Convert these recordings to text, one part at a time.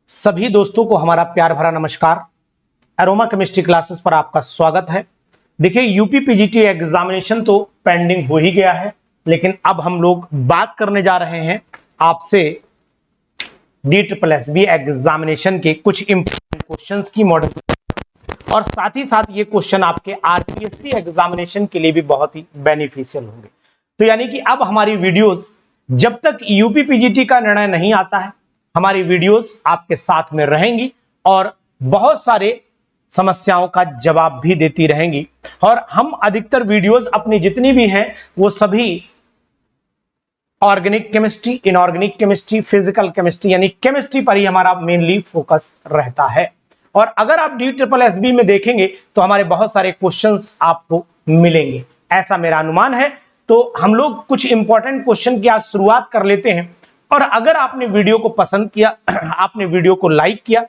सभी दोस्तों को हमारा प्यार भरा नमस्कार। एरोमा केमिस्ट्री क्लासेस पर आपका स्वागत है। देखिए, यूपी पीजीटी एग्जामिनेशन तो पेंडिंग हो ही गया है, लेकिन अब हम लोग बात करने जा रहे हैं आपसे DSSB एग्जामिनेशन के कुछ इंपॉर्टेंट क्वेश्चंस की मॉडल, और साथ ही साथ ये क्वेश्चन आपके आरपीएससी एग्जामिनेशन के लिए भी बहुत ही बेनिफिशियल होंगे। तो यानी कि अब हमारी वीडियोस, जब तक यूपी पीजीटी का निर्णय नहीं आता है, हमारी वीडियोस आपके साथ में रहेंगी और बहुत सारे समस्याओं का जवाब भी देती रहेंगी। और हम अधिकतर वीडियोस अपनी जितनी भी हैं वो सभी organic chemistry, inorganic chemistry, physical chemistry यानी केमिस्ट्री पर ही हमारा मेनली फोकस रहता है। और अगर आप DSSB में देखेंगे तो हमारे बहुत सारे क्वेश्चंस आपको मिलेंगे, ऐसा मेरा अनुमान है। तो हम लोग कुछ इंपॉर्टेंट क्वेश्चन की आज शुरुआत कर लेते हैं। और अगर आपने वीडियो को पसंद किया, आपने वीडियो को लाइक किया,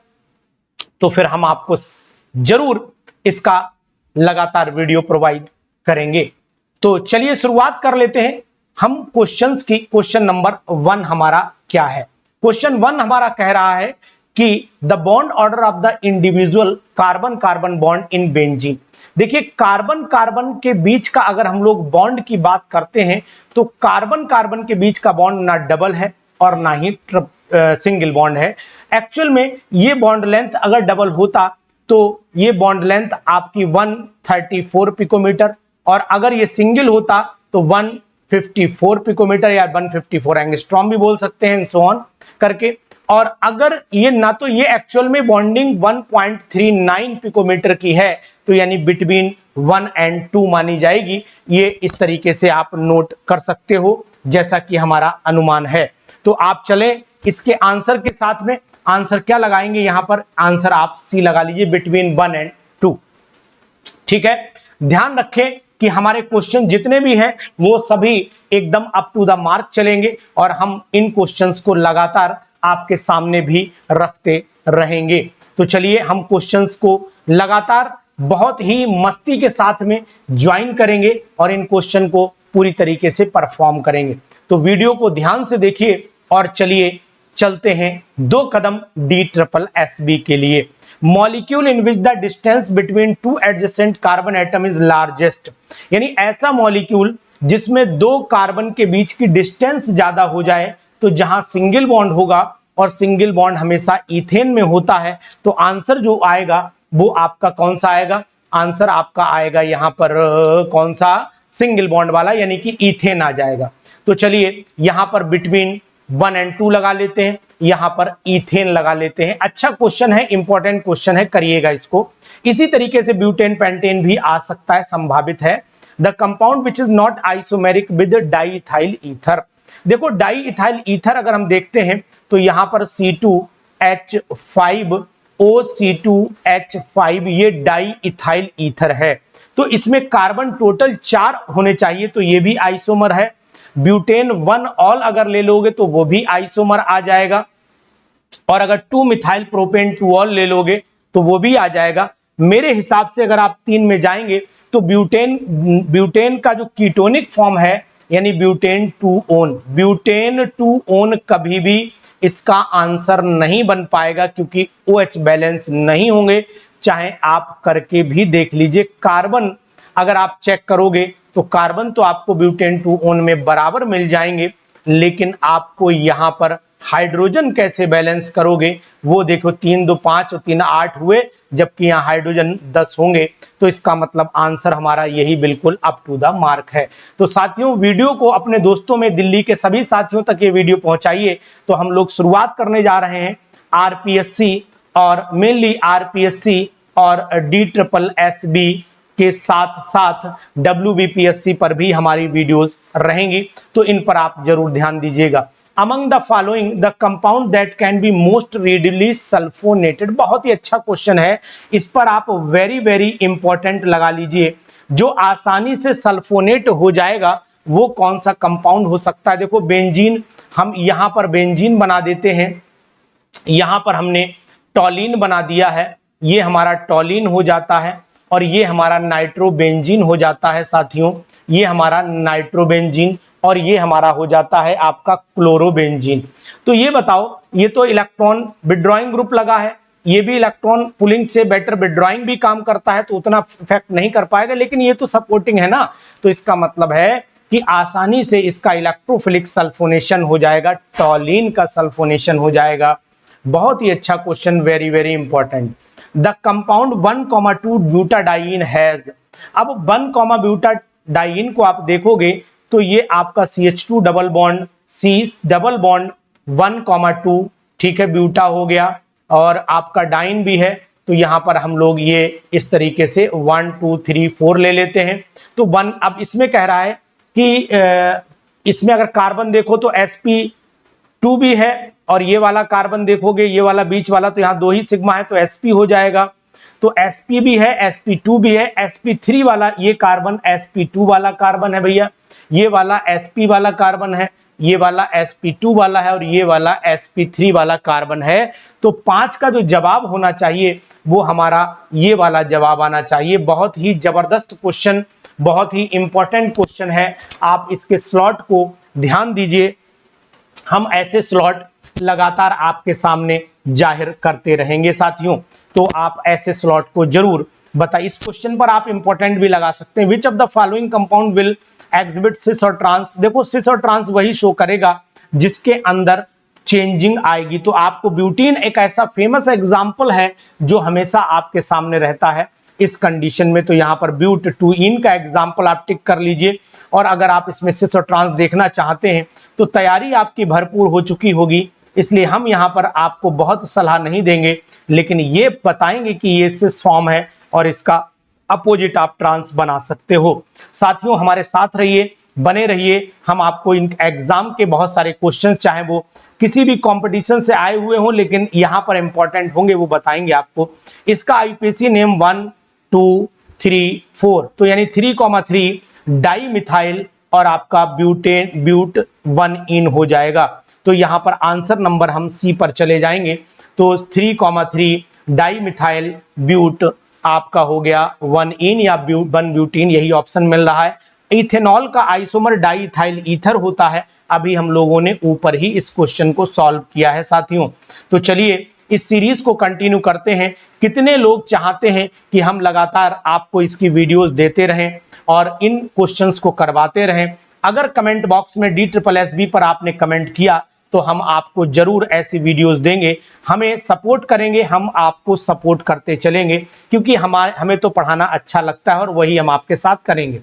तो फिर हम आपको जरूर इसका लगातार वीडियो प्रोवाइड करेंगे। तो चलिए शुरुआत कर लेते हैं हम क्वेश्चंस की। क्वेश्चन नंबर 1 हमारा क्या है? क्वेश्चन 1 हमारा कह रहा है कि the bond order of the individual carbon carbon bond in benzene. देखिए, कार्बन कार्बन के बीच का अगर हम लोग बॉन्ड की बात करते हैं तो कार्बन कार्बन के बीच का बॉन्ड ना डबल है और ना ही सिंगल बॉन्ड है। एक्चुअल में ये बॉन्ड लेंथ अगर डबल होता तो ये बॉन्ड लेंथ आपकी 134 पिकोमीटर, और अगर ये सिंगल होता तो 154 पिकोमीटर या 154 एंगस्ट्रॉम भी बोल सकते हैं, सो ऑन करके। और अगर ये ना तो ये एक्चुअल में बॉन्डिंग 1.39 पिकोमीटर की है, तो यानी बिटवीन 1 और 2 मानी जाएगी। ये इस तरीके से आप नोट कर सकते हो, जैसा कि हमारा अनुमान है। तो आप चलें इसके आंसर के साथ में। आंसर क्या लगाएंगे यहां पर? आंसर आप सी लगा लीजिए, बिटवीन 1 और 2। ठीक है, ध्यान रखें कि हमारे क्वेश्चन जितने भी हैं वो सभी एकदम अप टू द मार्क चलेंगे और हम इन क्वेश्चंस को लगातार आपके सामने भी रखते रहेंगे। तो चलिए हम क्वेश्चंस को लगातार बहुत ही मस्ती के साथ में ज्वाइन करेंगे और इन क्वेश्चन को पूरी तरीके से परफॉर्म करेंगे। तो वीडियो को ध्यान से देखिए और चलिए चलते हैं 2 कदम DSSB के लिए। Molecule in which the distance between 2 adjacent carbon atom is largest, यानी ऐसा मॉलिक्यूल जिसमें 2 कार्बन के बीच की डिस्टेंस ज्यादा हो जाए। तो जहां सिंगल बॉन्ड होगा, और सिंगल बॉन्ड हमेशा इथेन में होता है, तो आंसर जो आएगा वो आपका कौन सा आएगा? आंसर आपका आएगा यहां पर कौन सा? सिंगल बॉन्ड वाला, यानी कि इथेन आ जाएगा। तो चलिए यहां पर बिटवीन 1 और 2 लगा लेते हैं, यहां पर इथेन लगा लेते हैं। अच्छा क्वेश्चन है, इंपॉर्टेंट क्वेश्चन है, करिएगा इसको। इसी तरीके से ब्यूटेन पेंटेन भी आ सकता है, संभावित है। The compound which is not isomeric with diethyl ether. देखो, डाइइथाइल ईथर अगर हम देखते हैं तो यहां पर C2H5OC2H5 ये डाइइथाइल ईथर है। तो इसमें कार्बन टोटल 4 होने चाहिए, तो ये भी आइसोमर है। ब्यूटेन 1 ऑल अगर ले लोगे तो वो भी आइसोमर आ जाएगा, और अगर 2 मिथाइल प्रोपेन 2 ऑल ले लोगे तो वो भी आ जाएगा। मेरे हिसाब से अगर आप 3 में जाएंगे तो ब्यूटेन का जो कीटोनिक फॉर्म है, यानी ब्यूटेन 2 ओन, ब्यूटेन 2 ओन कभी भी इसका आंसर नहीं बन पाएगा, क्योंकि OH बैलेंस नहीं होंगे, चाहे आप करके भी देख लीजिए। कार्बन अगर आप चेक करोगे तो कार्बन तो आपको ब्यूटेन 2 ओन में बराबर मिल जाएंगे, लेकिन आपको यहां पर हाइड्रोजन कैसे बैलेंस करोगे वो देखो। 3 2 5 और 3 8 हुए, जबकि यहाँ हाइड्रोजन 10 होंगे। तो इसका मतलब आंसर हमारा यही बिल्कुल अप टू द मार्क है। तो साथियों, वीडियो को अपने दोस्तों में, दिल्ली के सभी साथियों तक ये वीडियो पहुंचाइए। तो हम लोग शुरुआत करने जा रहे हैं आरपीएससी, और मेनली आरपीएससी और DSSB के साथ साथ WBPSC पर भी हमारी वीडियोस रहेंगी, तो इन पर आप जरूर ध्यान दीजिएगा। Among the following the compound that can be most readily sulphonated. बहुत ही अच्छा क्वेश्चन है, इस पर आप वेरी वेरी इंपॉर्टेंट लगा लीजिए। जो आसानी से सल्फोनेट हो जाएगा वो कौन सा कंपाउंड हो सकता है? देखो, बेंजीन, हम यहां पर बेंजीन बना देते हैं। यहां पर हमने टॉलिन बना दिया है, ये हमारा टॉलिन हो जाता है, और ये हमारा नाइट्रोबेंजीन हो जाता है। साथियों, ये हमारा नाइट्रोबेंजीन और ये हमारा हो जाता है आपका क्लोरोबेंजीन। तो ये बताओ, ये तो इलेक्ट्रॉन विड्रॉइंग ग्रुप लगा है, ये भी इलेक्ट्रॉन पुलिंग से बेटर विड्रॉइंग भी काम करता है, तो उतना इफेक्ट नहीं कर पाएगा, लेकिन ये तो सपोर्टिंग है ना, तो इसका मतलब है कि आसानी से इसका इलेक्ट्रोफिलिक सल्फोनेशन हो जाएगा, टॉलिन का सल्फोनेशन हो जाएगा। बहुत ही अच्छा question, very very important. The compound 1,2 butadiene has, अब 1, ब्यूटाडाइन को आप देखोगे तो ये आपका CH2 double bond C double bond 1,2, ठीक है, ब्यूटा हो गया, और आपका डाइन भी है, तो यहां पर हम लोग ये इस तरीके से 1 2 3 4 ले लेते हैं। तो 1, अब इसमें कह रहा है कि इसमें अगर कार्बन देखो तो sp2 भी है, और ये वाला कार्बन देखोगे, ये वाला बीच वाला, तो यहाँ 2 ही सिग्मा है, तो sp हो जाएगा। तो sp भी है, sp2 भी है, sp3 वाला ये कार्बन sp2 वाला कार्बन है भैया, ये वाला sp वाला कार्बन है, ये वाला sp2 वाला है, और ये वाला sp3 वाला कार्बन है। तो 5 का जो जवाब होना चाहिए वो हमारा ये वाला जवाब आना चाहिए। बहुत ही जबरदस्त क्वेश्चन, बहुत ही इंपॉर्टेंट क्वेश्चन है, आप इसके स्लॉट को ध्यान दीजिए। हम ऐसे स्लॉट लगातार आपके सामने जाहिर करते रहेंगे साथियों, तो आप ऐसे स्लॉट को जरूर बताइए। इस क्वेश्चन पर आप इंपॉर्टेंट भी लगा सकते हैं। Which of the following compound will exhibit cis और ट्रांस, देखो सिस और ट्रांस वही शो करेगा जिसके अंदर चेंजिंग आएगी। तो आपको ब्यूटीन एक ऐसा फेमस एग्जाम्पल है जो हमेशा आपके सामने रहता है इस कंडीशन में। तो यहां पर ब्यूट 2इन का एग्जाम्पल आप टिक कर लीजिए, और अगर आप इसमें सिस और ट्रांस देखना चाहते हैं तो तैयारी आपकी भरपूर हो चुकी होगी, इसलिए हम यहां पर आपको बहुत सलाह नहीं देंगे, लेकिन ये बताएंगे कि ये सिस फॉर्म है और इसका अपोजिट आप ट्रांस बना सकते हो। साथियों हमारे साथ रहिए, बने रहिए, हम आपको इन एग्जाम के बहुत सारे क्वेश्चन, चाहे वो किसी भी कंपटीशन से आए हुए हों, लेकिन यहां पर इंपॉर्टेंट होंगे, वो बताएंगे आपको। इसका आईपीसी नेम 1 2 3 4, तो यानी 3,3 डाई मिथाइल और आपका ब्यूटेन ब्यूट 1 हो जाएगा। तो यहां पर आंसर नंबर हम सी पर चले जाएंगे, तो 3,3 डाई मिथाइल ब्यूट आपका हो गया 1 या 1 ब्यूटीन, यही ऑप्शन मिल रहा है। इथेनॉल का आइसोमर डाई इथाइल ईथर होता है, अभी हम लोगों ने ऊपर ही इस क्वेश्चन को सॉल्व किया है साथियों। तो चलिए इस सीरीज को कंटिन्यू करते हैं। कितने लोग चाहते हैं कि हम लगातार आपको इसकी वीडियोस देते रहें और इन क्वेश्चंस को करवाते रहें? अगर कमेंट बॉक्स में DSSB पर आपने कमेंट किया तो हम आपको जरूर ऐसी वीडियोस देंगे। हमें सपोर्ट करेंगे, हम आपको सपोर्ट करते चलेंगे, क्योंकि हमें तो पढ़ाना अच्छा लगता है और वही हम आपके साथ करेंगे।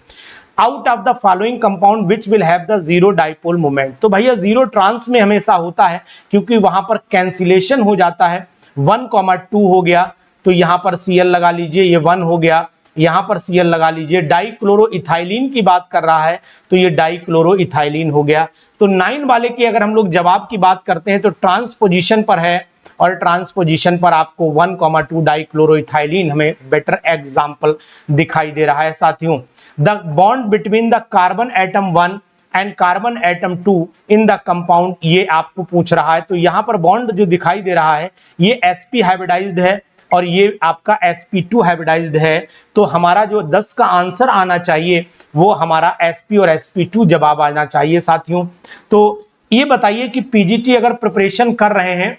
Out of the following compound which will have the zero dipole moment, तो भैया जीरो ट्रांस में हमेशा होता है, क्योंकि वहां पर कैंसिलेशन हो जाता है। 1,2 हो गया, तो यहां पर Cl लगा लीजिए, ये 1 हो गया, यहां पर Cl लगा लीजिए। डाइक्लोरोइथाइलिन की बात कर रहा है, तो ये डाइक्लोरोइथाइलिन हो गया। तो 9 वाले की अगर हम लोग जवाब की बात करते हैं तो ट्रांसपोजिशन पर है, और ट्रांसपोजिशन पर आपको 1,2 डाइक्लोरोइथाइलिन हमें बेटर एग्जांपल दिखाई दे रहा है साथियों। The bond between the carbon atom 1 and carbon atom 2 in the compound, ये आपको पूछ रहा है। तो यहां पर बॉन्ड जो दिखाई दे रहा है ये sp हाइब्रिडाइज्ड है और ये आपका sp2 हाइब्रिडाइज्ड है। तो हमारा जो 10 का आंसर आना चाहिए वो हमारा sp और sp2 जवाब आना चाहिए साथियों। तो ये बताइए कि पीजीटी अगर प्रिपरेशन कर रहे हैं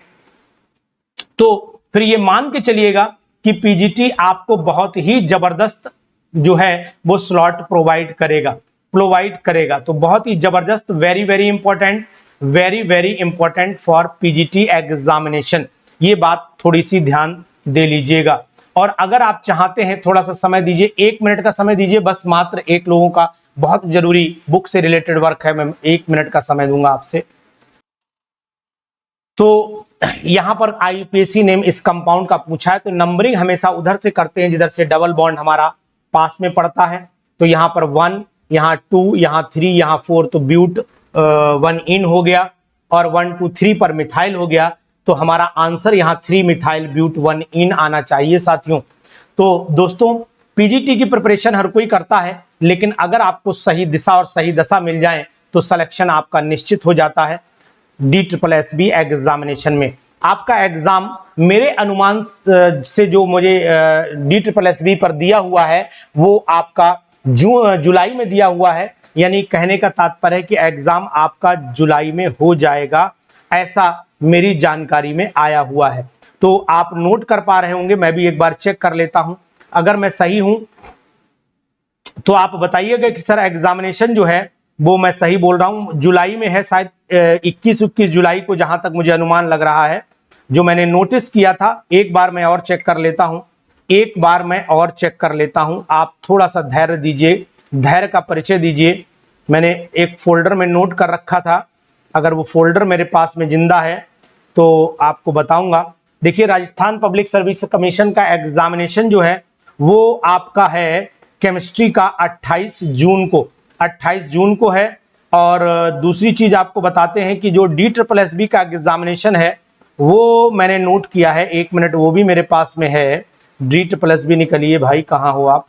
तो फिर ये मान के चलिएगा कि पीजीटी आपको बहुत ही जबरदस्त जो है वो स्लॉट प्रोवाइड करेगा। तो बहुत ही जबरदस्त, very very important, very very important for PGT examination. ये बात थोड़ी सी ध्यान दे लीजिएगा। और अगर आप चाहते हैं थोड़ा सा समय दीजिए, 1 मिनट का समय दीजिए, बस मात्र 1 लोगों का बहुत जरूरी बुक से रिलेटेड वर्क है, मैं 1 मिनट का समय दूंगा आपसे। तो यहां पर आईपीसी नेम इस कंपाउंड का पूछा है, तो नंबरिंग हमेशा उधर से करते हैं जिधर से डबल बॉन्ड हमारा पास में पड़ता है। तो यहां पर 1, यहां 2, यहां 3, यहां 4, तो ब्यूट 1 हो गया, और 1 2 3 पर मिथाइल हो गया। तो हमारा आंसर यहां 3 मिथाइल ब्यूट 1 आना चाहिए साथियों। तो दोस्तों पीजीटी की प्रिपरेशन हर कोई करता है, लेकिन अगर आपको सही दिशा और सही दशा मिल जाए तो सिलेक्शन आपका निश्चित हो जाता है DSSB एग्जामिनेशन में। आपका एग्जाम मेरे अनुमान से जो मुझे DSSB पर दिया हुआ है वो आपका जुलाई में दिया हुआ है, यानी कहने का तात्पर्य है कि एग्जाम आपका जुलाई में हो जाएगा, ऐसा मेरी जानकारी में आया हुआ है। तो आप नोट कर पा रहे होंगे, मैं भी एक बार चेक कर लेता हूं, अगर मैं सही हूं तो आप बताइएगा कि सर एग्जामिनेशन जो है वो मैं सही बोल रहा हूं, जुलाई में है शायद 21 जुलाई को, जहां तक मुझे अनुमान लग रहा है, जो मैंने नोटिस किया था। एक बार मैं और चेक कर लेता हूं, एक बार मैं और चेक कर लेता हूं, आप थोड़ा सा धैर्य दीजिए, धैर्य का परिचय दीजिए। मैंने एक फोल्डर में नोट कर रखा था, अगर वो फोल्डर मेरे पास में जिंदा है तो आपको बताऊंगा। देखिए, राजस्थान पब्लिक सर्विस कमीशन का एग्जामिनेशन जो है वो आपका है केमिस्ट्री का 28 जून को, 28 जून को है। और दूसरी चीज आपको बताते हैं कि जो DSSB का एग्जामिनेशन है वो मैंने नोट किया है, 1 मिनट, वो भी मेरे पास में है। DSSB निकलिए भाई, कहां हो आप?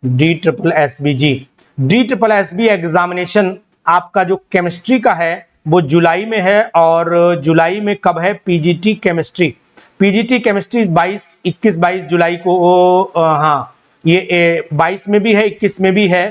DSSB जी, DSSB एग्जामिनेशन आपका जो केमिस्ट्री का है वो जुलाई में है। और जुलाई में कब है? पीजीटी केमिस्ट्री, पीजीटी केमिस्ट्री 21-22 जुलाई को, हाँ ये 22 में भी है, 21 में भी है,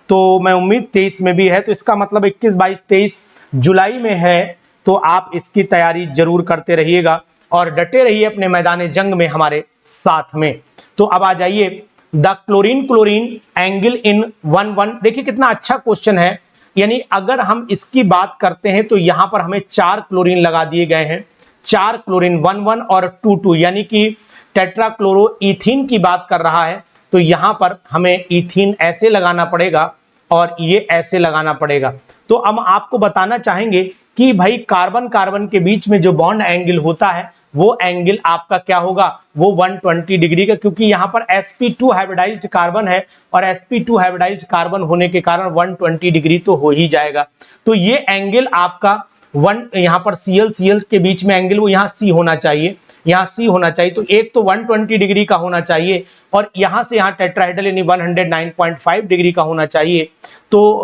तो मैं उम्मीद 23 में भी है, तो इसका मतलब 21, 22, 23 जुलाई में है। तो आप इसकी तैयारी जरूर करते रहिएगा और डटे रहिए अपने मैदान जंग में हमारे साथ में। तो अब आ जाइए, the chlorine chlorine angle in 1-1, देखिए कितना अच्छा क्वेश्चन है। यानी अगर हम इसकी बात करते हैं तो यहां पर हमें 4 क्लोरीन लगा दिए गए हैं, 4 क्लोरीन 1-1 और 2-2, यानी कि टेट्राक्लोरोईथीन की बात कर रहा है। तो यहां पर हमें इथीन ऐसे लगाना पड़ेगा और ये ऐसे लगाना पड़ेगा। तो हम आपको बताना चाहेंगे कि भाई कार्बन कार्बन के बीच में जो बॉन्ड एंगल होता है वो एंगल आपका क्या होगा? वो 120 डिग्री का, क्योंकि यहां पर sp2 हाइब्रिडाइज्ड कार्बन है और sp2 हाइब्रिडाइज्ड कार्बन होने के कारण 120 डिग्री तो हो ही जाएगा। तो ये एंगल आपका यहां पर Cl के बीच में एंगल वो यहां C होना चाहिए, यहाँ C होना चाहिए। तो एक तो 120 डिग्री का होना चाहिए और यहां से यहां टेट्राहेड्रल यानी 109.5 डिग्री का होना चाहिए। तो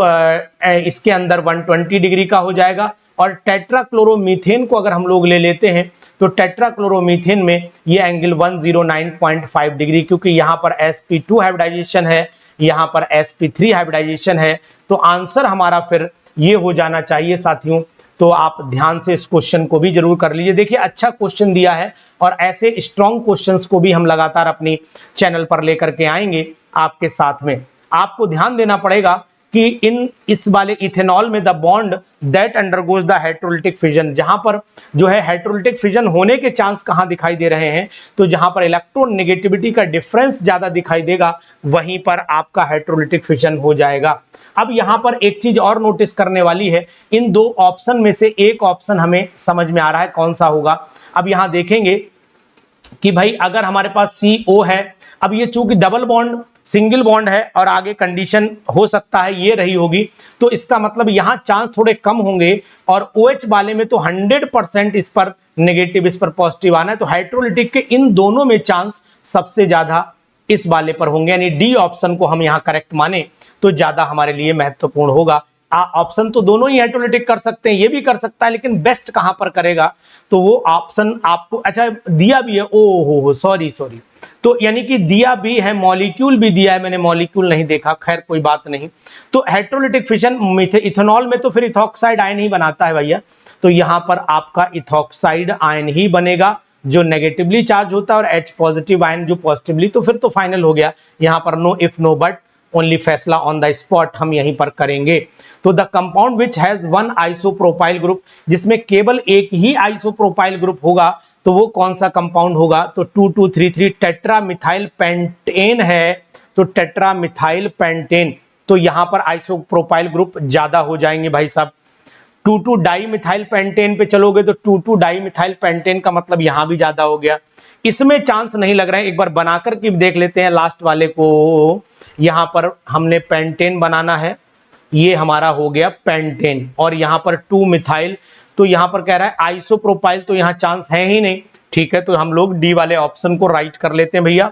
इसके अंदर 120 डिग्री का हो जाएगा। और टेट्राक्लोरोमीथेन को अगर हम लोग ले लेते हैं तो टेट्राक्लोरोमीथेन में ये एंगल 109.5 डिग्री, क्योंकि यहाँ पर sp2 हाइब्रिडाइजेशन है, यहाँ पर sp3 हाइब्रिडाइजेशन है। तो आंसर हमारा फिर ये हो जाना चाहिए साथियों। तो आप ध्यान से इस क्वेश्चन को भी जरूर कर लीजिए। देखिए अच्छा क्वेश्चन दिया है और ऐसे स्ट्रॉन्ग क्वेश्चंस को भी हम लगातार अपनी चैनल पर लेकर के आएंगे आपके साथ में। आपको ध्यान देना पड़ेगा कि इस वाले इथेनॉल में the bond that undergoes the hydrolytic fission, जहां पर जो है हाइड्रोलिटिक फिजन होने के चांस कहां दिखाई दे रहे हैं? तो जहां पर इलेक्ट्रोनेगेटिविटी का डिफरेंस ज्यादा दिखाई देगा वहीं पर आपका हाइड्रोलिटिक फिजन हो जाएगा। अब यहां पर एक चीज और नोटिस करने वाली है, इन दो ऑप्शन में से एक ऑप्शन हमें समझ में आ रहा है, कौन सा होगा? अब यहां देखेंगे कि भाई अगर हमारे पास CO है, अब ये चूंकि डबल बॉन्ड सिंगल बॉन्ड है और आगे कंडीशन हो सकता है ये रही होगी, तो इसका मतलब यहां चांस थोड़े कम होंगे। और OH वाले में तो 100% इस पर नेगेटिव, इस पर पॉजिटिव आना है। तो हाइड्रोलिटिक के इन दोनों में चांस सबसे ज्यादा इस वाले पर होंगे, यानी डी ऑप्शन को हम यहां करेक्ट माने तो ज्यादा हमारे लिए महत्वपूर्ण होगा। ऑप्शन तो दोनों ही हाइड्रोलिटिक कर सकते हैं, ये भी कर सकता है, लेकिन बेस्ट कहां पर करेगा? तो वो ऑप्शन आपको अच्छा दिया भी है, ओ हो सॉरी, तो यानी कि दिया भी है, मॉलिक्यूल भी दिया है, मैंने मॉलिक्यूल नहीं देखा, खैर कोई बात नहीं। तो हाइड्रोलिटिक फिशन इथेनॉल में तो फिर इथॉक्साइड आयन ही बनाता है भैया, तो यहां पर आपका इथॉक्साइड आयन ही बनेगा जो नेगेटिवली चार्ज होता है और H पॉजिटिव आयन जो पॉजिटिवली। तो फिर तो फाइनल हो गया, यहां पर no if no but, only फैसला ऑन द स्पॉट हम यहीं पर करेंगे। तो the compound which has one isopropyl group, जिसमें केवल एक ही आइसोप्रोपाइल ग्रुप होगा, तो वो कौन सा कंपाउंड होगा? तो 2233 टेट्रामिथाइल पेंटेन है, तो टेट्रामिथाइल पेंटेन। तो यहां पर आइसोप्रोपाइल ग्रुप ज्यादा हो जाएंगे भाई साहब। 22 डाई मिथाइल पेंटेन पे चलोगे तो 22 डाई मिथाइल पेंटेन का मतलब यहां भी ज्यादा हो गया। इसमें चांस नहीं लग रहा है, एक बार बनाकर के देख लेते हैं लास्ट वाले को। यहां पर हमने पेंटेन बनाना है, ये हमारा हो गया पेंटेन, और यहां पर 2 मिथाइल, तो यहां पर कह रहा है आइसोप्रोपाइल, तो यहां चांस है ही नहीं। ठीक है, तो हम लोग डी वाले ऑप्शन को राइट कर लेते हैं भैया।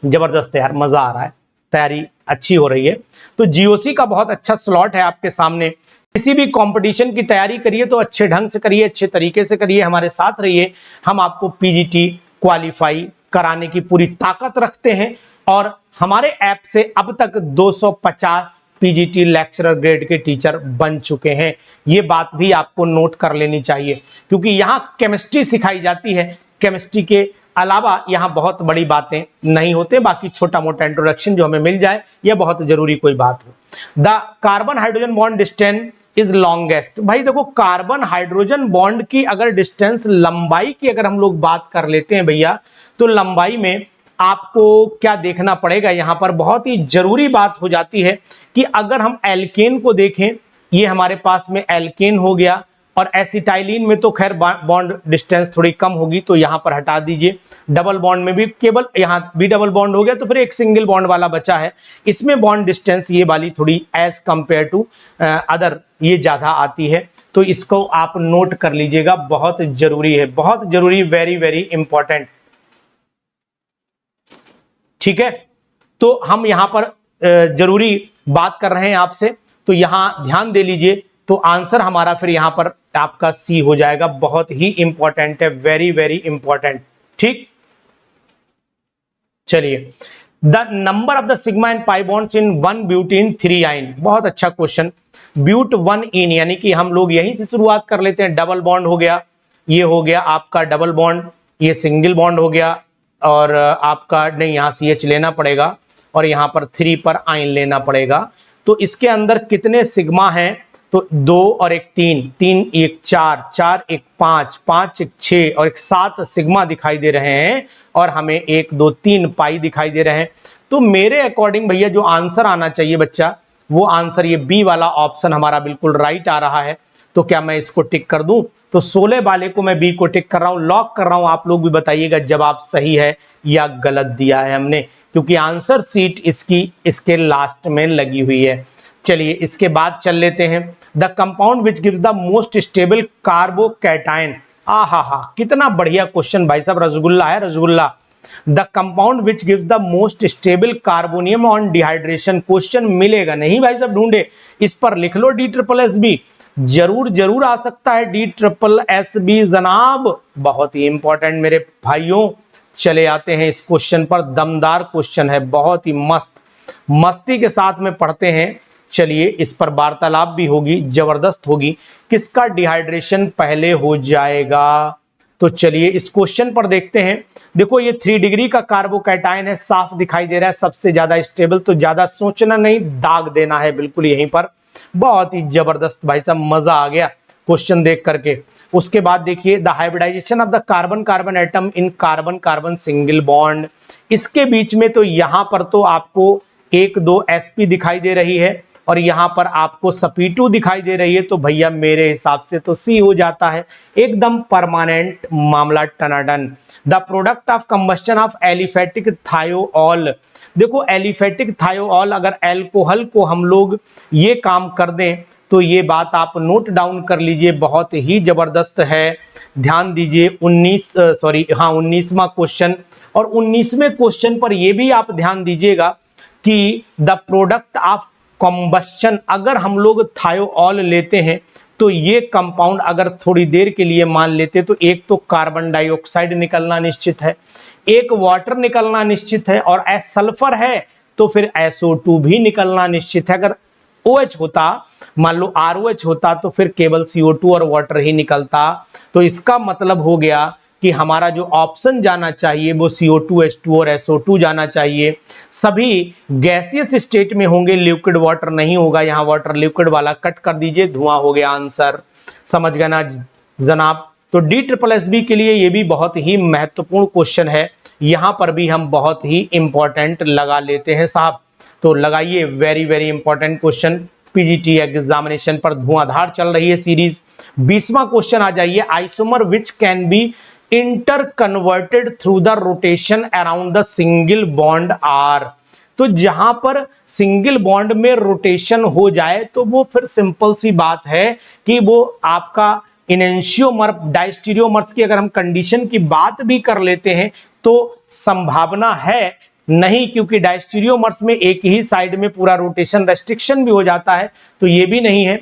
जबरदस्त है यार, मजा आ रहा है, तैयारी अच्छी हो रही है। तो जीओसी का बहुत अच्छा स्लॉट है आपके सामने। किसी भी कंपटीशन की तैयारी करिए तो अच्छे ढंग से करिए, अच्छे तरीके से करिए, हमारे साथ रहिए। हम आपको पीजीटी क्वालिफाई कराने की पूरी ताकत रखते हैं और हमारे ऐप से अब तक 250 पीजीटी लेक्चरर ग्रेड के टीचर बन चुके हैं। ये बात भी आपको नोट कर लेनी चाहिए, क्योंकि यहाँ केमिस्ट्री सिखाई जाती है, केमिस्ट्री के अलावा यहाँ बहुत बड़ी बातें नहीं होते, बाकी छोटा मोटा इंट्रोडक्शन जो हमें मिल जाए यह बहुत जरूरी कोई बात हो। The carbon hydrogen bond distance is longest. भाई देखो, कार्बन हाइड्रोजन बॉन्ड की अगर डिस्टेंस, लंबाई की अगर हम लोग बात कर लेते हैं भैया, तो लंबाई में आपको क्या देखना पड़ेगा, यहां पर बहुत ही जरूरी बात हो जाती है कि अगर हम एल्केन को देखें, ये हमारे पास में एल्केन हो गया, और एसिटाइलिन में तो खैर बॉन्ड डिस्टेंस थोड़ी कम होगी, तो यहां पर हटा दीजिए। डबल बॉन्ड में भी केवल यहां भी डबल बॉन्ड हो गया, तो फिर एक सिंगल बॉन्ड वाला बचा है, इसमें बॉन्ड डिस्टेंस ये वाली थोड़ी एज कंपेयर टू अदर ये ज्यादा आती है, तो इसको आप नोट कर लीजिएगा, बहुत जरूरी है, बहुत जरूरी, वेरी वेरी इंपॉर्टेंट। ठीक है, तो हम यहां पर जरूरी बात कर रहे हैं आपसे, तो यहां ध्यान दे लीजिए, तो आंसर हमारा फिर यहां पर आपका सी हो जाएगा, बहुत ही इंपॉर्टेंट है, वेरी वेरी इंपॉर्टेंट। ठीक, चलिए, the number of the sigma and pi bonds in one butene 3 आइन, बहुत अच्छा क्वेश्चन। ब्यूट 1 इन, यानी कि हम लोग यहीं से शुरुआत कर लेते हैं। डबल बॉन्ड हो गया, ये हो गया आपका डबल बॉन्ड, ये सिंगल बॉन्ड हो गया, और आपका नहीं, यहां CH लेना पड़ेगा, और यहां पर 3 पर आइन लेना पड़ेगा। तो इसके अंदर कितने सिग्मा हैं, तो 2 और एक 3, 3 एक 4, 4 एक 5, 5 एक 6 और एक 7 सिग्मा दिखाई दे रहे हैं, और हमें 1 2 3 पाई दिखाई दे रहे हैं। तो मेरे अकॉर्डिंग भैया जो आंसर आना चाहिए बच्चा, वो आंसर ये बी वाला ऑप्शन हमारा बिल्कुल राइट आ रहा है। तो क्या मैं इसको टिक कर दूं? तो 16 वाले को मैं बी को टिक कर रहा हूं, लॉक कर रहा हूं। आप लोग भी बताइएगा जवाब सही है या गलत दिया है हमने, क्योंकि आंसर सीट इसकी इसके लास्ट में लगी हुई है। चलिए इसके बाद चल लेते हैं। The compound which gives the most stable carbocation, आहा कितना बढ़िया क्वेश्चन भाई साहब, रसगुल्ला है rasgulla. The compound which gives the most stable carbonium on dehydration, question मिलेगा नहीं भाई साहब, ढूंढे, इस पर लिख लो D+SB, जरूर जरूर आ सकता है D+SB जनाब, बहुत ही इंपॉर्टेंट मेरे भाइयों। चले आते हैं इस क्वेश्चन पर, दमदार क्वेश्चन है, बहुत ही मस्त, मस्ती के साथ में पढ़ते हैं। चलिए इस पर वार्तालाप भी होगी, जबरदस्त होगी। किसका डिहाइड्रेशन पहले हो जाएगा? तो चलिए इस क्वेश्चन पर देखते हैं। देखो ये 3 डिग्री का कार्बोकैटायन है, साफ दिखाई दे रहा है, सबसे ज्यादा स्टेबल, तो ज्यादा सोचना नहीं, दाग देना है बिल्कुल यहीं पर। बहुत ही जबरदस्त भाई साहब, मजा आ गया क्वेश्चन देख करके। उसके बाद देखिए, the hybridisation of the carbon carbon atom in carbon carbon single bond, इसके बीच में तो यहां पर तो आपको 1 2 sp दिखाई दे रही है, और यहां पर आपको sp2 दिखाई दे रही है, तो भैया मेरे हिसाब से तो सी हो जाता है, एकदम परमानेंट मामला, टनाटन। The product of combustion of aliphatic thiol, देखो एलिफेटिक थायोल, अगर एल्कोहल को हम लोग ये काम कर दें, तो ये बात आप नोट डाउन कर लीजिए, बहुत ही जबरदस्त है। ध्यान दीजिए 19वां क्वेश्चन, और 19वें क्वेश्चन पर ये भी आप ध्यान दीजिएगा कि द प्रोडक्ट ऑफ कंबस्शन, अगर हम लोग थायोल लेते हैं, तो ये कंपाउंड अगर थोड़ी देर के लिए मान लेते, तो एक तो कार्बन डाइऑक्साइड निकलना निश्चित है, एक वाटर निकलना निश्चित है, और सल्फर है तो फिर SO2 भी निकलना निश्चित है। अगर OH होता, मान लो ROH होता, तो फिर केवल CO2 और वाटर ही निकलता। तो इसका मतलब हो गया कि हमारा जो ऑप्शन जाना चाहिए वो CO2, H2 और SO2 जाना चाहिए। सभी गैसियस स्टेट में होंगे, लिक्विड वाटर नहीं होगा, यहाँ वाटर लिक्विड वाला कट कर दीजिए, धुआं हो गया आंसर। समझ गए ना जनाब? तो D+SB के लिए ये भी बहुत ही महत्वपूर्ण क्वेश्चन है, यहां पर भी हम बहुत ही इंपॉर्टेंट लगा लेते हैं साहब। तो लगाइए, very very important question, PGT examination पर धुआंधार चल रही है सीरीज। 20वां क्वेश्चन आ जाइए, isomer which can be interconverted through the rotation around the single bond are, तो जहां पर सिंगल बॉन्ड में रोटेशन हो जाए, तो वो फिर सिंपल सी बात है कि वो आपका इनेंशियोमर डायस्टीरियोमर्स की अगर हम कंडीशन की बात भी कर लेते हैं, तो संभावना है नहीं, क्योंकि डायस्टीरियोमर्स में एक ही साइड में पूरा रोटेशन रेस्ट्रिक्शन भी हो जाता है, तो ये भी नहीं है।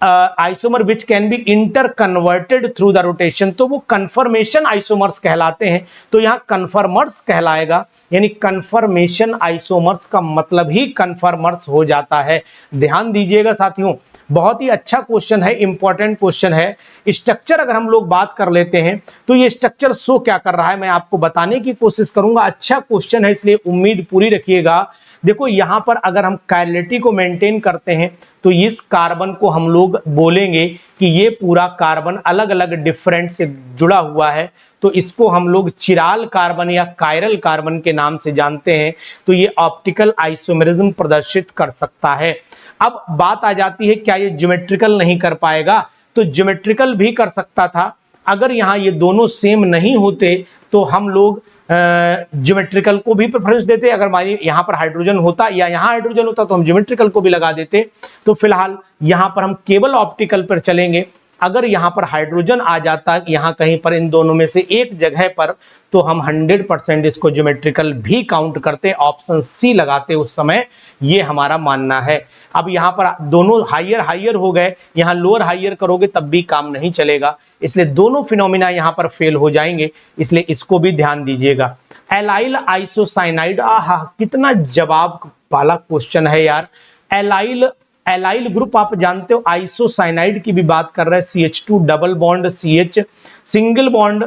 Isomer which can be interconverted through the rotation, तो वो कन्फर्मेशन आइसोमर्स कहलाते हैं। तो यहाँ कन्फर्मर्स कहलाएगा, यानी कन्फर्मेशन आइसोमर्स का मतलब ही कन्फर्मर्स हो जाता है। ध्यान दीजिएगा साथियों, बहुत ही अच्छा क्वेश्चन है, इंपॉर्टेंट क्वेश्चन है। स्ट्रक्चर अगर हम लोग बात कर लेते हैं तो ये स्ट्रक्चर शो क्या कर रहा है मैं आपको बताने की कोशिश करूंगा। अच्छा क्वेश्चन है, इसलिए उम्मीद पूरी रखिएगा। देखो यहां पर अगर हम कायरलिटी को मेंटेन करते हैं तो इस कार्बन को हम लोग बोलेंगे कि ये पूरा कार्बन अलग अलग डिफरेंट से जुड़ा हुआ है, तो इसको हम लोग चिराल कार्बन या कायरल कार्बन के नाम से जानते हैं। तो ये ऑप्टिकल आइसोमेरिज्म प्रदर्शित कर सकता है। अब बात आ जाती है क्या ये ज्योमेट्रिकल नहीं कर पाएगा, तो ज्योमेट्रिकल भी कर सकता था। अगर यहाँ ये दोनों सेम नहीं होते तो हम लोग ज्योमेट्रिकल को भी प्रेफरेंस देते। अगर मानिए यहाँ पर हाइड्रोजन होता या यहाँ हाइड्रोजन होता तो हम ज्योमेट्रिकल को भी लगा देते। तो फिलहाल यहाँ पर हम केवल ऑप्टिकल पर चलेंगे। अगर यहाँ पर हाइड्रोजन आ जाता यहाँ कहीं पर इन दोनों में से एक जगह पर, तो हम 100% इसको ज्योमेट्रिकल भी काउंट करते, ऑप्शन सी लगाते उस समय, ये हमारा मानना है। अब यहाँ पर दोनों हाइयर हाइयर हो गए, यहाँ लोअर हाइयर करोगे तब भी काम नहीं चलेगा, इसलिए दोनों फिनोमिना यहाँ पर फेल हो जाएंगे, इसलिए इसको भी ध्यान दीजिएगा। एलाइल आइसोसाइनाइड, आहा कितना जवाब वाला क्वेश्चन है यार। एलाइल ग्रुप आप जानते हो, आइसोसाइनाइड की भी बात कर रहे हैं। CH2 double bond CH, single bond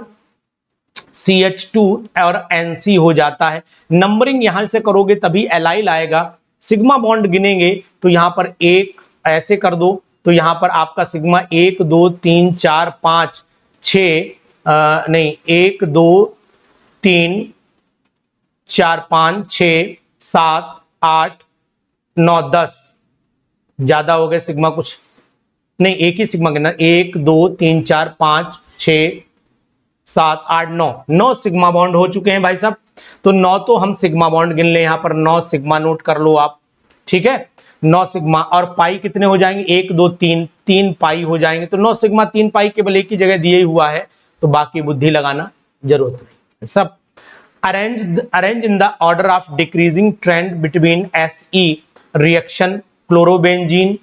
CH2 और NC हो जाता है। नंबरिंग यहां से करोगे तभी एलाइल आएगा। सिग्मा बॉन्ड गिनेंगे तो यहां पर एक ऐसे कर दो, तो यहां पर आपका सिग्मा 1 2 3 4 5 6 नहीं 1 2 3 4 5 6 7 8 9 10, ज्यादा हो गए सिग्मा, कुछ नहीं एक ही सिग्मा गिनना, 1 2 3 4 5 6 7 8 9 सिग्मा बॉन्ड हो चुके हैं भाई साहब। तो 9 तो हम सिग्मा बॉन्ड गिन ले, यहां पर 9 सिग्मा नोट कर लो आप, ठीक है। 9 सिग्मा और पाई कितने हो जाएंगे, 1 2 3 पाई हो जाएंगे। तो 9 सिग्मा 3 पाई केवल एक ही जगह दिए हुआ है, तो बाकी बुद्धि लगाना जरूरत नहीं सब। Arrange in the order of decreasing trend between SE reaction chlorobenzene,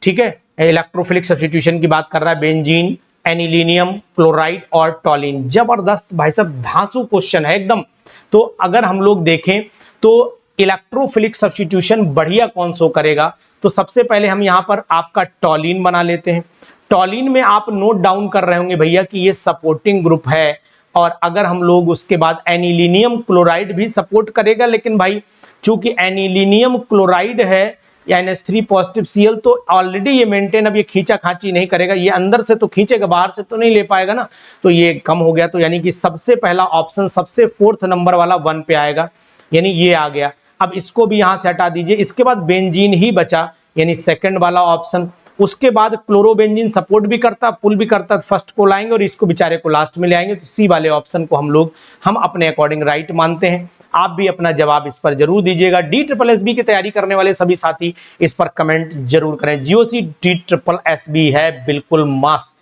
ठीक है, इलेक्ट्रोफिलिक सब्स्टिट्यूशन की बात कर रहा है, बेंजीन, एनिलीनियम क्लोराइड और टॉलिन। जबरदस्त भाई साहब, धांसू क्वेश्चन है एकदम। तो अगर हम लोग देखें तो इलेक्ट्रोफिलिक सब्स्टिट्यूशन बढ़िया कौन सो करेगा, तो सबसे पहले हम यहां पर आपका टॉलिन बना लेते हैं। टॉलिन में आप नोट डाउन कर रहे होंगे भैया कि ये सपोर्टिंग ग्रुप है, और अगर हम लोग उसके बाद एनिलीनियम क्लोराइड भी सपोर्ट करेगा, लेकिन भाई चूंकि एनिलीनियम क्लोराइड है या NH3 पॉजिटिव Cl, तो ऑलरेडी ये मेंटेन, अब ये खींचा खांची नहीं करेगा, ये अंदर से तो खींचेगा, बाहर से तो नहीं ले पाएगा ना, तो ये कम हो गया। तो यानी कि सबसे पहला ऑप्शन सबसे 4th नंबर वाला 1 पे आएगा, यानी ये आ गया। अब इसको भी यहां से हटा दीजिए। इसके बाद बेंजीन ही बचा, यानी सेकंड वाला ऑप्शन। उसके बाद क्लोरोबेंजीन सपोर्ट भी करता, पुल भी करता, फर्स्ट को लाएंगे और इसको बेचारे को लास्ट में ले आएंगे। तो सी वाले ऑप्शन को हम अपने अकॉर्डिंग राइट मानते हैं। आप भी अपना जवाब इस पर जरूर दीजिएगा। DSSB की तैयारी करने वाले सभी साथी इस पर कमेंट जरूर करें। GOC DSSB है बिल्कुल मस्त।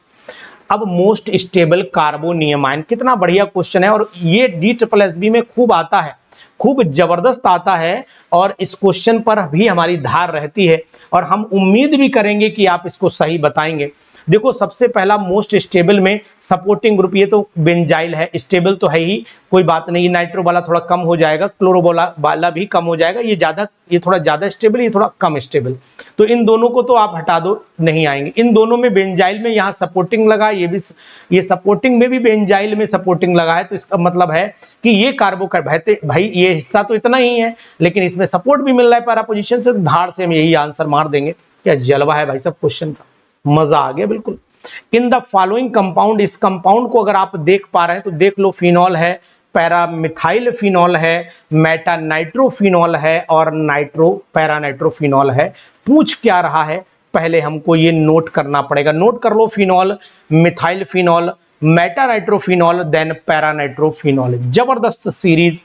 अब मोस्ट स्टेबल कार्बोनियमाइन, कितना बढ़िया क्वेश्चन है, और ये DSSB में खूब आता है, खूब जबरदस्त आता है, और इस क्वेश्चन पर भी हमारी धार रहती है, और हम उम्मीद भी करेंगे कि आप इसको सही बताएंगे। देखो सबसे पहला मोस्ट स्टेबल में सपोर्टिंग ग्रुप, ये तो बेंजाइल है, स्टेबल तो है ही, कोई बात नहीं। नाइट्रो वाला थोड़ा कम हो जाएगा, क्लोरो वाला भी कम हो जाएगा, ये थोड़ा ज्यादा स्टेबल, ये थोड़ा कम स्टेबल। तो इन दोनों को तो आप हटा दो, नहीं आएंगे। इन दोनों में बेंजाइल में यहाँ सपोर्टिंग लगा, ये सपोर्टिंग में भी बेंजाइल में सपोर्टिंग लगा है, तो इसका मतलब है कि ये कार्बोकार्बोहाइड्रेट, भाई ये हिस्सा तो इतना ही है, लेकिन इसमें सपोर्ट भी मिल रहा है पैरा पोजीशन से, धार से हम यही आंसर मार देंगे। क्या जलवा है भाई साहब क्वेश्चन का, मजा आ गया बिल्कुल। इन द फॉलोइंग कंपाउंड, इस कंपाउंड को अगर आप देख पा रहे हैं तो देख लो, फिनॉल है, पैरामिथाइल फिनॉल है, मेटा नाइट्रोफिनॉल है, और पैरानाइट्रोफिनॉल है। पूछ क्या रहा है पहले हमको ये नोट करना पड़ेगा। नोट कर लो, phenol, methyl phenol, meta nitrophenol, then paranitrophenol. जबरदस्त सीरीज,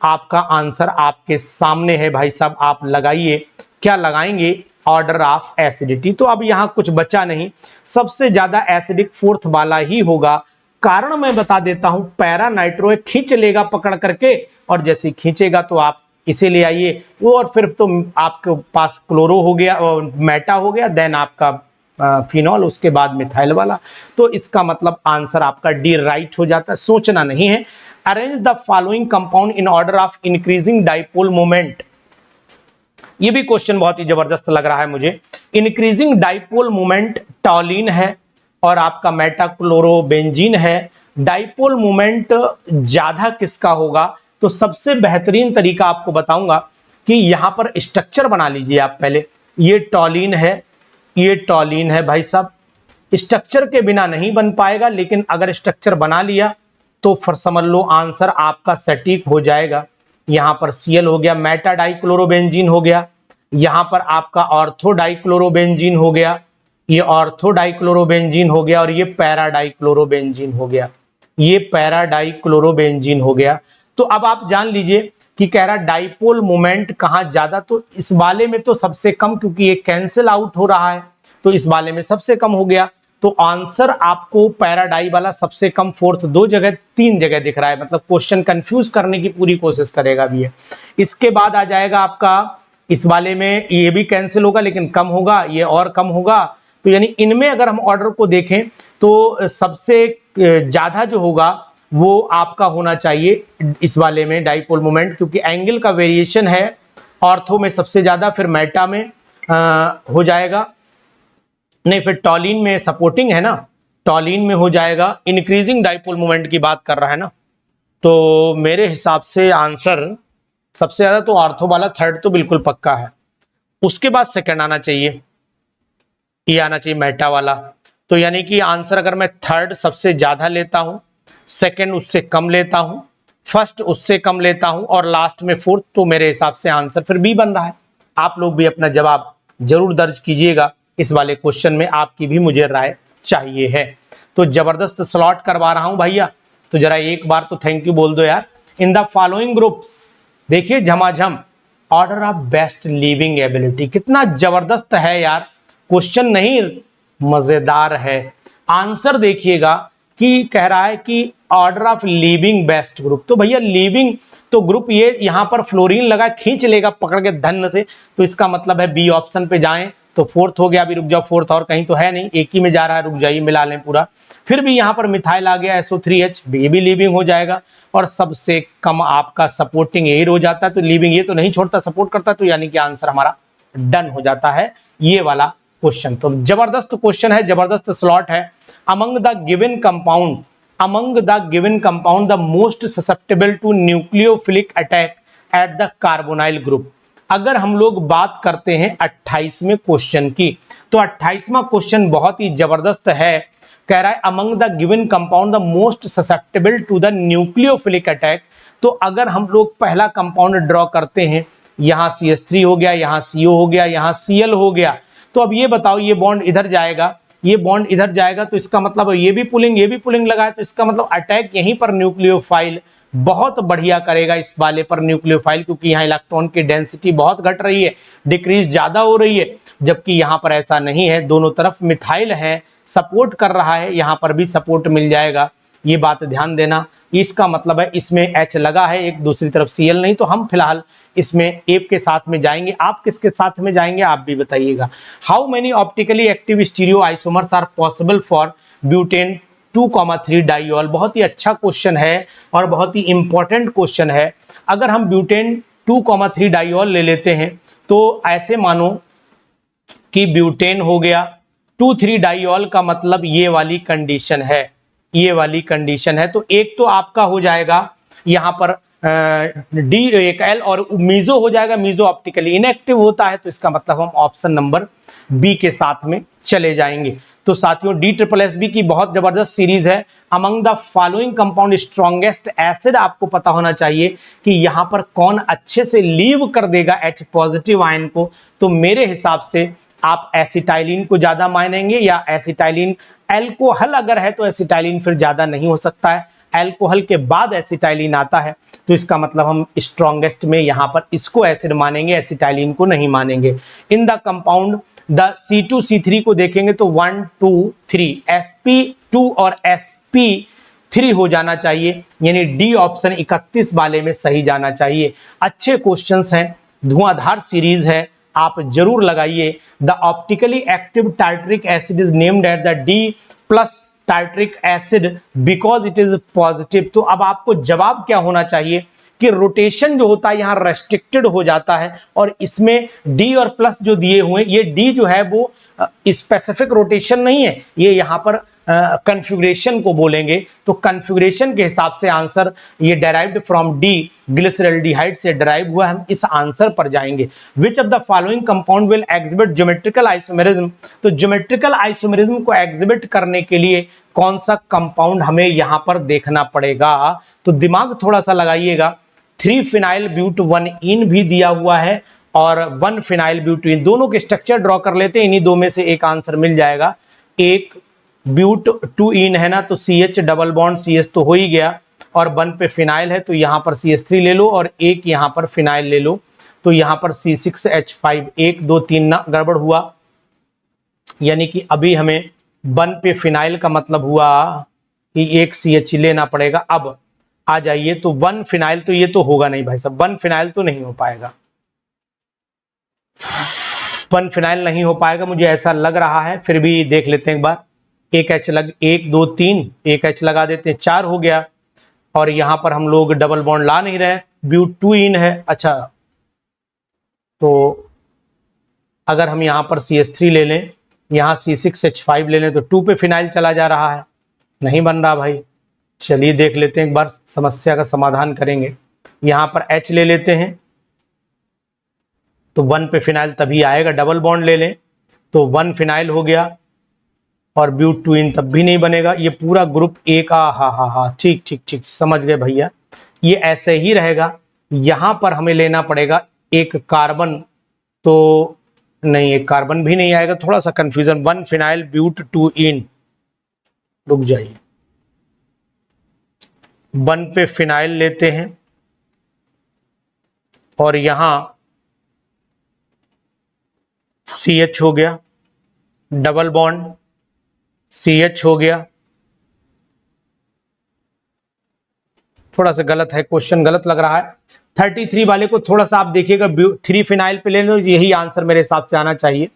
आपका आंसर आपके सामने है भाई साहब, आप लगाइए। क्या लगाएंगे, ऑर्डर ऑफ एसिडिटी। तो अब यहां कुछ बचा नहीं, सबसे ज्यादा एसिडिक 4th वाला ही होगा। कारण मैं बता देता हूं, पैरा नाइट्रो खींच लेगा पकड़ करके, और जैसे खींचेगा तो आप इसे ले आइए वो, और फिर तो आपके पास क्लोरो हो गया, मेटा हो गया, देन आपका फिनॉल, उसके बाद मिथाइल वाला। तो इसका मतलब आंसर आपका डी राइट हो जाता है, सोचना नहीं है। Arrange the following compound in order of increasing dipole moment. ये भी क्वेश्चन बहुत ही जबरदस्त लग रहा है मुझे। इंक्रीजिंग डाइपोल मोमेंट टॉलिन है और आपका मेटाक्लोरोबेंजीन है। डाइपोल मोमेंट ज्यादा किसका होगा? तो सबसे बेहतरीन तरीका आपको बताऊंगा कि यहां पर स्ट्रक्चर बना लीजिए आप पहले। ये टॉलिन है, ये टॉलिन है भाई साहब। स्ट्रक्चर के बिना नहीं बन पाएगा, लेकिन अगर स्ट्रक्चर बना लिया तो फिर समझ लो आंसर आपका सटीक हो जाएगा। यहां पर Cl हो गया, मेटा डाइक्लोरोबेंजीन हो गया, यहां पर आपका ऑर्थो डाइक्लोरोबेंजीन हो गया, ये ऑर्थो डाइक्लोरोबेंजीन हो गया, और ये पैरा डाइक्लोरोबेंजीन हो गया, ये पैरा डाइक्लोरोबेंजीन हो गया। तो अब आप जान लीजिए कि कह रहा डाइपोल मोमेंट कहां ज्यादा, तो इस वाले में तो सबसे कम, क्योंकि ये कैंसिल आउट हो रहा है, तो इस वाले में सबसे कम हो गया। तो आंसर आपको पैराडाई वाला सबसे कम, फोर्थ, 2 जगह 3 जगह दिख रहा है, मतलब क्वेश्चन कंफ्यूज करने की पूरी कोशिश करेगा भी है। इसके बाद आ जाएगा आपका इस वाले में, ये भी कैंसिल होगा लेकिन कम होगा, ये और कम होगा। तो यानी इनमें अगर हम ऑर्डर को देखें तो सबसे ज्यादा जो होगा वो आपका होना चाहिए इस वाले में डाइपोल मोमेंट, क्योंकि एंगल का वेरिएशन है। ऑर्थो में सबसे ज्यादा, फिर मेटा में हो जाएगा, नहीं फिर टॉलिन में सपोर्टिंग है ना, टॉलिन में हो जाएगा। इंक्रीजिंग डाइपोल मोमेंट की बात कर रहा है ना, तो मेरे हिसाब से आंसर सबसे ज्यादा तो ऑर्थो वाला, थर्ड तो बिल्कुल पक्का है। उसके बाद सेकंड आना चाहिए, ये आना चाहिए मेटा वाला। तो यानी कि आंसर अगर मैं थर्ड सबसे ज्यादा लेता हूं, सेकंड उससे कम लेता हूं, फर्स्ट उससे कम लेता हूं, और लास्ट में फोर्थ, तो मेरे हिसाब से आंसर फिर बी बन रहा है। आप लोग भी अपना जवाब जरूर दर्ज कीजिएगा, इस वाले क्वेश्चन में आपकी भी मुझे राय चाहिए है। तो जबरदस्त स्लॉट करवा रहा हूं भैया, तो जरा एक बार तो थैंक यू बोल दो यार। इन द फॉलोइंग ग्रुप्स, देखिए झमाझम, order of best living ability, कितना जबरदस्त है यार, क्वेश्चन नहीं मजेदार है। आंसर देखिएगा कि कह रहा है कि order of living best group, तो भैया लिविंग तो ग्रुप ये यहां पर फ्लोरीन लगा, खींच लेगा पकड़ के धन से, तो इसका मतलब है बी ऑप्शन पे जाएं। तो फोर्थ हो गया, अभी रुक जाओ, फोर्थ और कहीं तो है नहीं, एक ही में जा रहा है, रुक जाइए मिला लें पूरा। फिर भी यहां पर मिथाइल आ गया SO3H, ये भी लिविंग हो जाएगा, और सबसे कम आपका सपोर्टिंग एयर हो जाता है, तो लिविंग ये तो नहीं छोड़ता, सपोर्ट करता, तो यानी कि आंसर हमारा डन हो जाता है ये वाला क्वेश्चन। तो जबरदस्त क्वेश्चन है, जबरदस्त स्लॉट है। Among the given compound, among the given compound the most susceptible to nucleophilic attack at the carbonyl group. अगर हम लोग बात करते हैं 28वें क्वेश्चन की, तो 28वां क्वेश्चन बहुत ही जबरदस्त है। कह रहा है among the given compound the most susceptible to the nucleophilic attack. तो अगर हम लोग पहला कंपाउंड ड्रॉ करते हैं, यहां CH3 हो गया, यहां CO हो गया, यहां Cl हो गया, तो अब ये बताओ, ये बॉन्ड इधर जाएगा, ये बॉन्ड इधर जाएगा, तो इसका मतलब ये भी पुलिंग लगा है, तो इसका मतलब अटैक यहीं पर न्यूक्लियोफाइल बहुत बढ़िया करेगा इस वाले पर न्यूक्लियोफाइल, क्योंकि यहाँ इलेक्ट्रॉन की डेंसिटी बहुत घट रही है, डिक्रीज ज्यादा हो रही है, जबकि यहाँ पर ऐसा नहीं है, दोनों तरफ मिथाइल है, सपोर्ट कर रहा है, यहाँ पर भी सपोर्ट मिल जाएगा, ये बात ध्यान देना। इसका मतलब है इसमें H लगा है एक, दूसरी तरफ Cl नहीं, तो हम फिलहाल इसमें एप के साथ में जाएंगे। आप किसके साथ में जाएंगे आप भी बताइएगा। How many optically active stereoisomers are possible for butane 2,3 diol. बहुत ही अच्छा क्वेश्चन है और बहुत ही इंपॉर्टेंट क्वेश्चन है। अगर हम ब्यूटेन 2,3 डाइऑल ले लेते हैं, तो ऐसे मानो कि ब्यूटेन हो गया 2,3 डाइऑल, का मतलब ये वाली कंडीशन है, ये वाली कंडीशन है। तो एक तो आपका हो जाएगा यहां पर डी एक एल, और मीजो हो जाएगा, मीजो ऑप्टिकली इनएक्टिव होता है, तो इसका मतलब हम ऑप्शन नंबर बी के साथ में चले जाएंगे। तो साथियों DSSB की बहुत जबरदस्त सीरीज है। Among the following compound strongest acid, आपको पता होना चाहिए कि यहां पर कौन अच्छे से लीव कर देगा H पॉजिटिव आयन को। तो मेरे हिसाब से आप एसिटाइलिन को ज्यादा मानेंगे, या एसिटाइलिन एल्कोहल अगर है तो एसिटाइलिन फिर ज्यादा नहीं हो सकता है, एल्कोहल के बाद एसिटाइलिन आता है, तो इसका मतलब हम स्ट्रॉन्गेस्ट में यहां पर इसको एसिड मानेंगे, एसिटाइलिन को नहीं मानेंगे। In the compound the C2C3 को देखेंगे तो 1 2 3 sp2 और sp3 हो जाना चाहिए, यानी डी ऑप्शन 31 वाले में सही जाना चाहिए। अच्छे क्वेश्चंस हैं, धुआंधार सीरीज है, आप जरूर लगाइए। The optically active tartaric acid is named at the D plus tartaric acid because it is positive. तो अब आपको जवाब क्या होना चाहिए कि रोटेशन जो होता है यहाँ रेस्ट्रिक्टेड हो जाता है, और इसमें D और प्लस जो दिए हुए, ये D जो है वो स्पेसिफिक रोटेशन नहीं है, ये यहाँ पर कॉन्फ़िगरेशन को बोलेंगे। तो कॉन्फ़िगरेशन के हिसाब से आंसर ये डेराइव्ड फ्रॉम D ग्लिसरल्डिहाइड से डेराइव हुआ। हम इस आंसर पर जाएंगे। विच of the following compound will exhibit geometrical isomerism. तो ज्योमेट्रिकल आइसोमेरिज्म को एग्जिबिट करने के लिए कौन सा कंपाउंड हमें यहां पर देखना पड़ेगा, तो दिमाग थोड़ा सा लगाइएगा। 3 फिनाइल ब्यूट 1 भी दिया हुआ है और 1 फिनाइल ब्यूटीन, दोनों के स्ट्रक्चर ड्रॉ कर लेते हैं, इन्हीं दो में से एक आंसर मिल जाएगा। एक ब्यूट 2 इन है ना, तो CH डबल बॉन्ड CH तो हो ही गया, और 1 पे फिनाइल है तो यहां पर CH3 ले लो, और एक यहां पर फिनाइल ले लो, तो यहां पर C6H5 1 2 3 ना गड़बड़ हुआ, यानी कि अभी हमें 1 पे फिनाइल का मतलब हुआ कि एक CH लेना पड़ेगा। अब आ जाइए, तो 1 फिनाइल तो ये तो होगा नहीं भाई साहब, 1 फिनाइल तो नहीं हो पाएगा, 1 फिनाइल नहीं हो पाएगा, मुझे ऐसा लग रहा है। फिर भी देख लेते हैं एक बार। एक H लग 1 2 3, एक H लगा देते हैं, 4 हो गया, और यहां पर हम लोग डबल बॉन्ड ला नहीं रहे, ब्यूट 2 इन है। अच्छा, तो अगर हम यहां पर CH3 ले लें, यहां C6H5 ले लें, तो 2 पे फिनाइल चला जा रहा है, नहीं बन रहा भाई। चलिए देख लेते हैं एक बार, समस्या का समाधान करेंगे। यहां पर H ले लेते हैं, तो 1 पे फिनाइल तभी आएगा, डबल बॉन्ड ले लें तो 1 फिनाइल हो गया, और ब्यूट 2 इन तब भी नहीं बनेगा। ये पूरा ग्रुप A का, हा, ठीक ठीक ठीक, समझ गए भैया, ये ऐसे ही रहेगा। यहां पर हमें लेना पड़ेगा एक कार्बन, तो नहीं, एक कार्बन भी नहीं आएगा, थोड़ा सा कंफ्यूजन। 1 फिनाइल ब्यूट 2 इन, रुक जाइए, 1 पे फिनाइल लेते हैं, और यहां CH हो गया, डबल बॉन्ड CH हो गया। थोड़ा सा गलत है, क्वेश्चन गलत लग रहा है। 33 वाले को थोड़ा सा आप देखिएगा, 3 फिनाइल पे ले लो, यही आंसर मेरे हिसाब से आना चाहिए।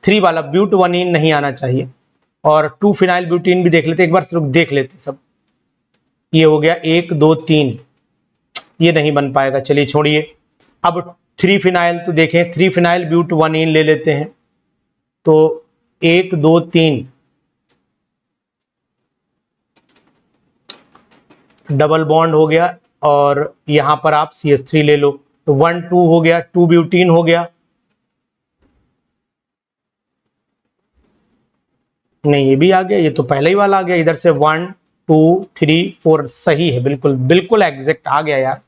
3 वाला ब्यूट 1 इन नहीं आना चाहिए, और 2 फिनाइल ब्यूटीन भी देख लेते, एक बार सिर्फ देख लेते सब। ये हो गया 1 2 3, ये नहीं बन पाएगा, चलिए छोड़िए। अब 3 फिनाइल तो देखें, 3 फिनाइल ब्यूट 1 इन ले लेते हैं, तो 1 2 3 डबल बॉन्ड हो गया, और यहां पर आप CH3 ले लो, तो 1 2 हो गया, 2 ब्यूटीन हो गया, नहीं ये भी आ गया, ये तो पहले ही वाला आ गया। इधर से 1 2 3 4 सही है, बिल्कुल बिल्कुल एग्जैक्ट आ गया यार।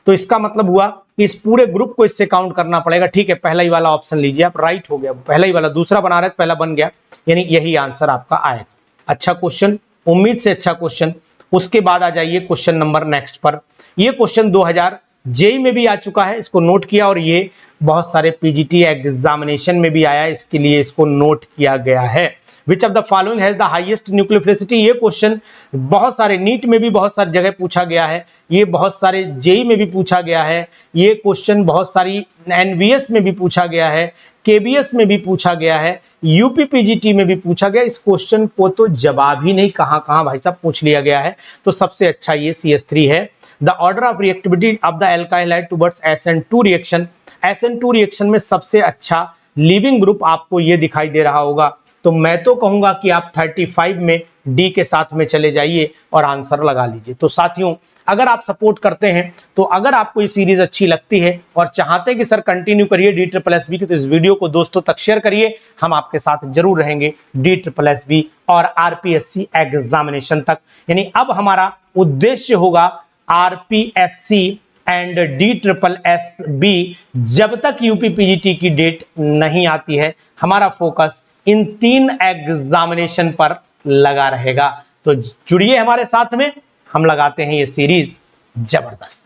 तो इसका मतलब हुआ कि इस पूरे ग्रुप को इससे काउंट करना पड़ेगा। ठीक है, पहला ही वाला ऑप्शन लीजिए आप, राइट हो गया, पहला ही वाला, दूसरा बना रहे थे, पहला बन गया, यानी यही आंसर आपका आएगा। अच्छा क्वेश्चन, उम्मीद से अच्छा क्वेश्चन। उसके बाद आ जाइए क्वेश्चन नंबर नेक्स्ट पर। ये क्वेश्चन 2000 जेई में भी आ चुका है, इसको नोट किया, और ये बहुत सारे पीजीटी एग्जामिनेशन में भी आया, इसके लिए इसको नोट किया गया है। विच of the following has the highest nucleophilicity. ये क्वेश्चन बहुत सारे नीट में भी बहुत सारी जगह पूछा गया है, ये बहुत सारे जेई में भी पूछा गया है, ये क्वेश्चन बहुत सारी एनवीएस में भी पूछा गया है, केबीएस में भी पूछा गया है, यूपी पीजीटी में भी पूछा गया। इस क्वेश्चन को तो जवाब ही नहीं, कहां भाई साहब पूछ लिया गया है। तो सबसे अच्छा ये CH3 है। The order of reactivity of the alkyl hide towards SN2 reaction. SN2 reaction में सबसे अच्छा लिविंग ग्रुप आपको ये दिखाई दे रहा होगा, तो मैं तो कहूंगा कि आप 35 में डी के साथ में चले जाइए और आंसर लगा लीजिए। तो साथियों, अगर आप सपोर्ट करते हैं, तो अगर आपको ये सीरीज अच्छी लगती है और चाहते हैं कि सर कंटिन्यू करिए DSSB की, तो इस वीडियो को दोस्तों तक शेयर करिए। हम आपके साथ जरूर रहेंगे DSSB और RPSC एग्जामिनेशन तक। यानी अब हमारा उद्देश्य होगा RPSC एंड DSSB जब तक यूपी पीजीटी की डेट नहीं आती है, हमारा फोकस इन 3 एग्जामिनेशन पर लगा रहेगा। तो जुड़िए हमारे साथ में, हम लगाते हैं ये सीरीज जबरदस्त।